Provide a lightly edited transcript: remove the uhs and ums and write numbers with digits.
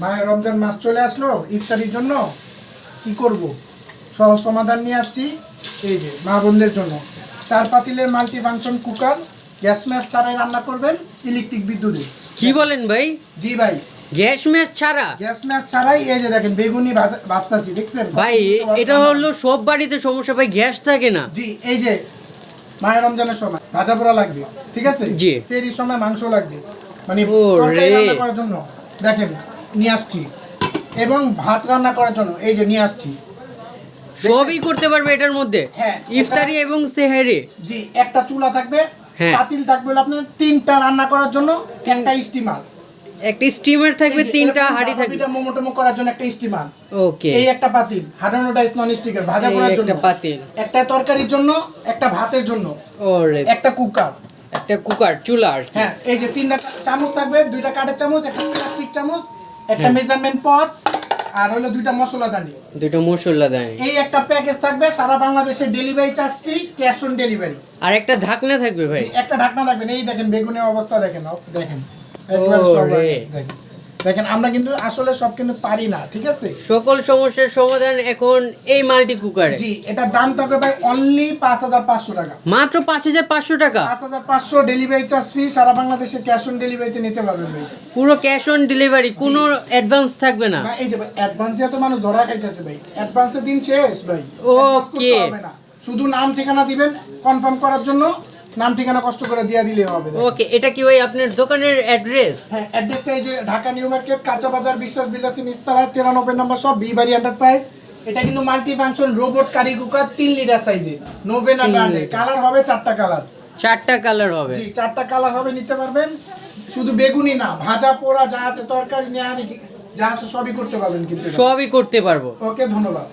মায়ের রমজান মাস চলে আসলো, ইফতারির জন্য কি করব সহজ সমাধান নিয়ে আসছি। এই যে মা বোনদের জন্য 4 পাতিলের multi function cooker, gas match ছাড়াই রান্না করবেন ইলেকট্রিক বিদ্যুতে। কি বলেন ভাই? জি ভাই, গ্যাস ম্যাচ ছাড়া? গ্যাস ম্যাচ ছাড়াই। এই যে দেখেন বেগুনি ভাজতাছি, দেখছেন ভাই এটা হলো সব বাড়িতে সমস্যা ভাই, গ্যাস থাকে না। জি, এই যে মায়ের রমজানের সময় ভাজা পোড়া লাগবে, ঠিক আছে, জি। সেরির সময় মাংস লাগবে, মানে ও তরকারি রে। রান্না করার জন্য দেখেন নিয়ে আসছি, এবং ভাত রান্না করার জন্য এই যে নিয়ে আসছি। সবই করতে পারবে এটার মধ্যে, হ্যাঁ, ইফতারি এবং সেহরি। জি, একটা চুলা থাকবে, হ্যাঁ। পাতিল থাকবে হলো আপনার 3টা রান্না করার জন্য, একটা স্টিমার, একটা স্টিমার থাকবে, 3টা হাঁড়ি থাকবে, এটা মোমো টোমো করার জন্য একটা স্টিমার। ওকে। এই একটা পাতিল, হাঁটানোটা নন স্টিকের, ভাজা এই করার জন্য একটা পাতিল, একটা তরকারির জন্য, একটা ভাতের জন্য, ওরে একটা কুকার, একটা কুকার চুলা আর কি। হ্যাঁ। এই যে 3টা চামচ থাকবে, 2টা কাঠের চামচ, একটা প্লাস্টিক চামচ, একটা হ্যাঁ। মেজারমেন্ট পট, আর হলো 2টা মশলাদানি। দুটো মশলা দেয়, এই একটা প্যাকেজ থাকবে, সারা বাংলাদেশে delivery charge free, cash on delivery. আর একটা ঢাকনা থাকবে ভাই। একটা ঢাকনা থাকবে। এই দেখেন বেগুনের অবস্থা দেখেন, দেখেন একবার সব ওরে। দেখেন। দেখেন আমরা কিন্তু আসলে সব কিন্তু পারি না, ঠিক আছে। সকল সমস্যার সমাধান এখন এই মাল্টি কুকারে। জি, এটার দাম থাকবে ভাই অনলি 5500 টাকা, মাত্র 5500 টাকা। 5500 ডেলিভারি চার্জ ফ্রি, সারা বাংলাদেশে ক্যাশ অন ডেলিভারিতে নিতে পারবেন ভাই। পুরো ক্যাশ অন ডেলিভারি, কোনো অ্যাডভান্স থাকবে না। না, এই যে ভাই অ্যাডভান্স দিয়ে তো মানুষ ধরা খাইতেছে ভাই, অ্যাডভান্সের দিন শেষ ভাই। ওকে। Advance করতে হবে না। শুধু নাম ঠিকানা দিবেন কনফার্ম করার জন্য, নাম ঠিকানা কষ্ট করে দিয়ে দিলে হবে। ওকে, এটা কি ভাই আপনার দোকানের অ্যাড্রেস? হ্যাঁ, অ্যাড্রেসটা এই যে ঢাকা নিউ মার্কেট, কাঁচা বাজার, বিশ্বাস বিলাসী নিস্তারা 93 নম্বর শপ, বি বাড়ি এন্টারপ্রাইজ। এটা কিন্তু multi function robot curry cooker, 3 litre সাইজে, নোভেনা ব্র্যান্ডের। কালার হবে 4টা কালার। 4টা কালার হবে। জি, 4টা কালার হবে, নিতে পারবেন। শুধু বেগুনি না, ভাজা পোড়া যা আছে, তরকারি নেহারি যা আছে সবই করতে পারবেন কিন্তু। সবই করতে পারবো। ওকে, ধন্যবাদ।